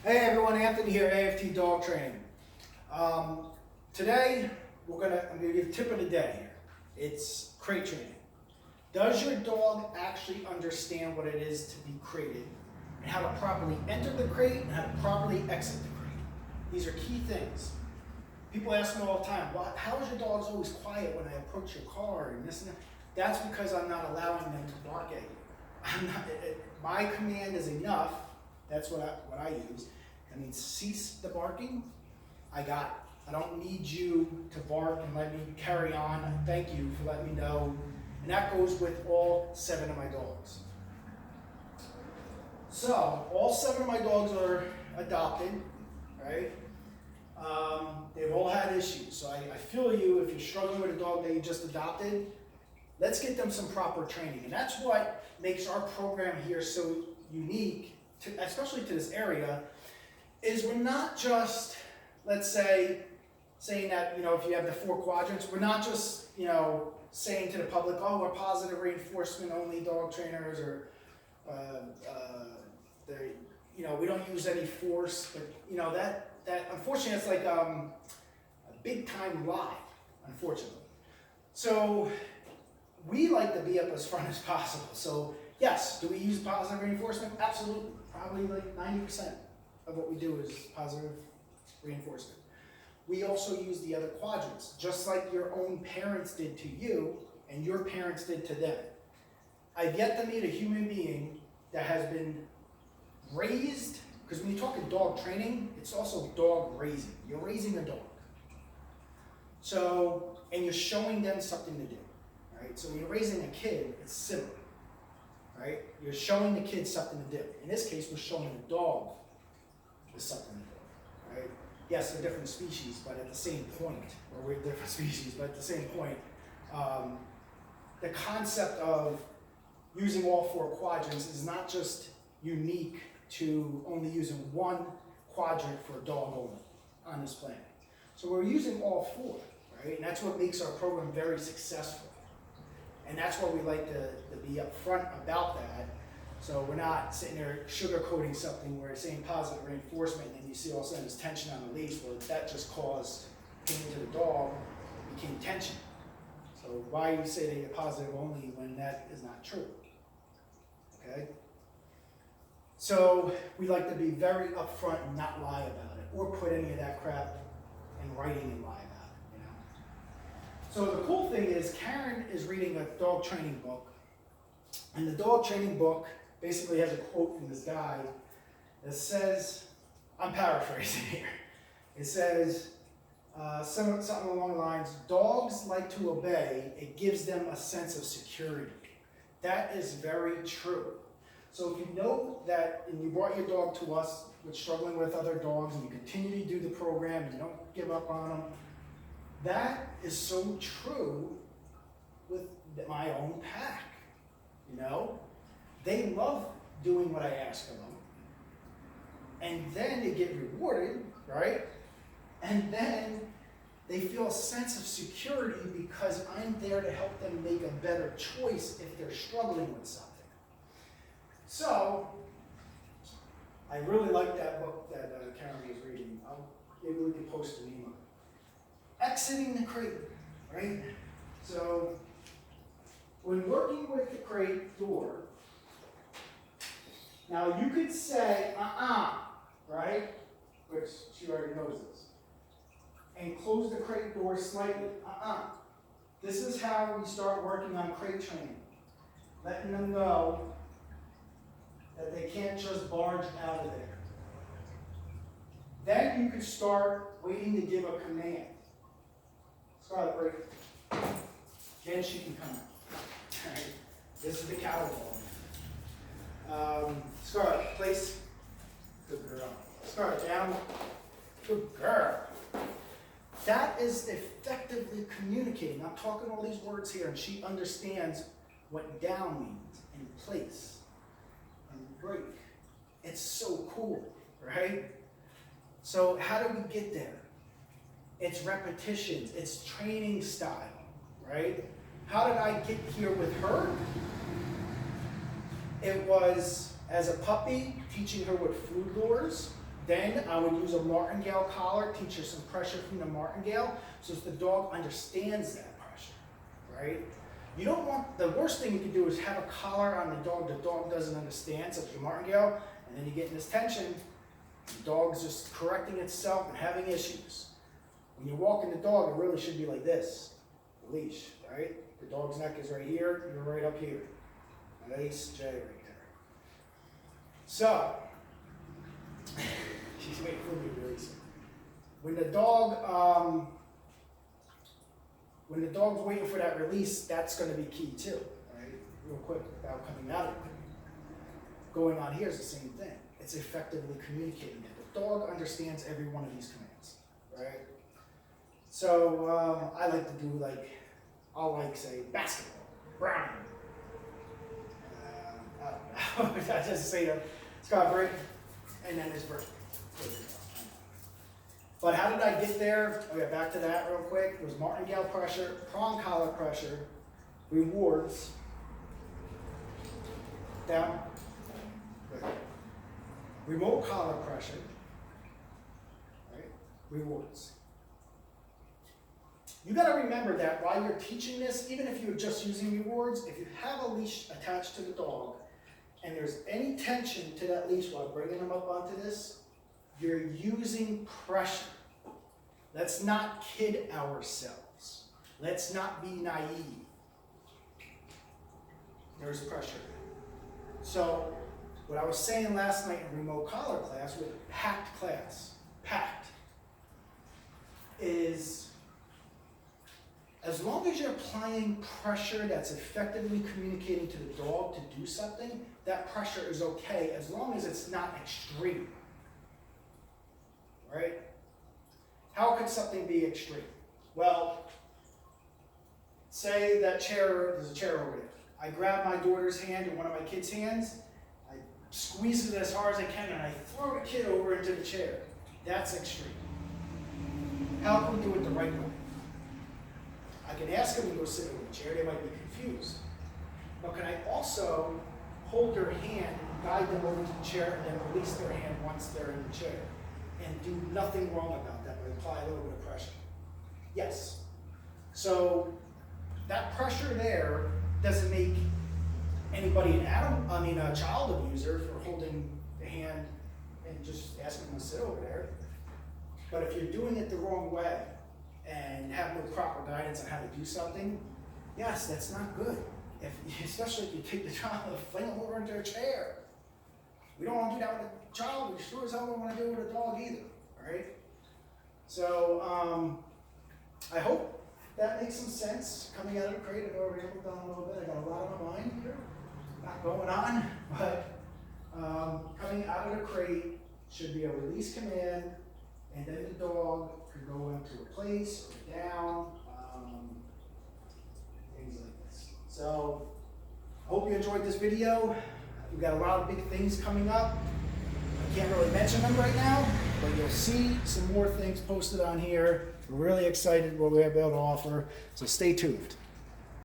Hey everyone, Anthony here, AFT Dog Training. Today, I'm gonna give a tip of the day here. It's crate training. Does your dog actually understand what it is to be crated and how to properly enter the crate and how to properly exit the crate? These are key things. People ask me all the time, well, how is your dog always quiet when I approach your car and this and that? That's because I'm not allowing them to bark at you. My command is enough. That's what I use. That means cease the barking. I got it. I don't need you to bark and let me carry on. Thank you for letting me know. And that goes with all 7 of my dogs. So all 7 of my dogs are adopted, right? They've all had issues. So I feel you if you're struggling with a dog that you just adopted. Let's get them some proper training. And that's what makes our program here so unique, especially to this area, is we're not just, let's say, saying that, if you have the 4 quadrants, we're not just, saying to the public, oh, we're positive reinforcement only dog trainers, or, we don't use any force, but, that unfortunately, it's like a big time lie, unfortunately. So we like to be up as front as possible. So yes, do we use positive reinforcement? Absolutely. Probably like 90% of what we do is positive reinforcement. We also use the other quadrants, just like your own parents did to you and your parents did to them. I've yet to meet a human being that has been raised, because when you talk in dog training, it's also dog raising. You're raising a dog. So, and you're showing them something to do, right? So when you're raising a kid, it's similar, right? You're showing the kid something to do. In this case, we're showing the dog something to do, right? Yes, they're different species, but at the same point, or we're different species, but at the same point, the concept of using all 4 quadrants is not just unique to only using one quadrant for a dog only on this planet. So we're using all 4, right? And that's what makes our program very successful. And that's why we like to be upfront about that. So we're not sitting there sugarcoating something where it's saying positive reinforcement and you see all of a sudden there's tension on the leash. Well, that just caused pain to the dog, it became tension. So why you say they are positive only when that is not true? Okay? So we like to be very upfront and not lie about it, or put any of that crap in writing and lie about it, So the cool thing is Karen is reading a dog training book, and the dog training book basically has a quote from this guy that says, I'm paraphrasing here, it says something along the lines, dogs like to obey, it gives them a sense of security. That is very true. So if you know that, and you brought your dog to us with struggling with other dogs, and you continue to do the program, and you don't give up on them, that is so true with my own pack, They love doing what I ask of them. And then they get rewarded, right? And then they feel a sense of security because I'm there to help them make a better choice if they're struggling with something. So, I really like that book that Karen was reading. Maybe we can post an email. Exiting the crate, right? So, when working with the crate door, now you could say, right? Which she already knows this. And close the crate door slightly, This is how we start working on crate training. Letting them know that they can't just barge out of there. Then you can start waiting to give a command. Scarlet, break. Then she can come out. Right? This is the cattle ball. Scarlet, place. Good girl. Scarlet, down. Good girl. That is effectively communicating. I'm talking all these words here, and she understands what down means, and place, and break. It's so cool, right? So how do we get there? It's repetitions, it's training style, right? How did I get here with her? It was as a puppy, teaching her with food lures. Then I would use a martingale collar, teach her some pressure from the martingale, so that the dog understands that pressure, right? You don't want, the worst thing you can do is have a collar on the dog doesn't understand, such as a martingale, and then you get in this tension, the dog's just correcting itself and having issues. When you're walking the dog, it really should be like this, the leash, right? The dog's neck is right here, you're right up here. Nice J right there. So, she's waiting for me to release it. When the dog's waiting for that release, that's going to be key too, right? Real quick, without coming out of it. Going on here is the same thing. It's effectively communicating that the dog understands every one of these commands, right? So I like to do I'll say basketball, brown. I don't know. I just say Scott break, and then this break. But how did I get there? Okay, back to that real quick. It was martingale pressure, prong collar pressure, rewards, down, good. Remote collar pressure, right? Rewards. You got to remember that while you're teaching this, even if you're just using rewards, if you have a leash attached to the dog, and there's any tension to that leash while bringing them up onto this, you're using pressure. Let's not kid ourselves. Let's not be naive. There's pressure. So, what I was saying last night in remote collar class, with packed class, is as long as you're applying pressure that's effectively communicating to the dog to do something, that pressure is okay as long as it's not extreme. Right? How could something be extreme? Well, say that chair, there's a chair over there. I grab my daughter's hand in one of my kids' hands, I squeeze it as hard as I can, and I throw the kid over into the chair. That's extreme. How can we do it the right way? I can ask them to go sit in the chair, they might be confused. But can I also hold their hand and guide them over to the chair and then release their hand once they're in the chair? And do nothing wrong about that, but apply a little bit of pressure. Yes. So that pressure there doesn't make anybody a child abuser for holding the hand and just asking them to sit over there. But if you're doing it the wrong way and have no proper guidance on how to do something, yes, that's not good. Especially if you take the child and fling them over into a chair. We don't want to do that with a child. We sure as hell don't want to do it with a dog either. All right. So I hope that makes some sense. Coming out of the crate, I know I rambled down a little bit. I got a lot on my mind here. Not going on, but coming out of the crate should be a release command, and then the dog can go into a place or down, things like this. So I hope you enjoyed this video. We've got a lot of big things coming up. I can't really mention them right now, but you'll see some more things posted on here. We're really excited what we have able to offer, so stay tuned.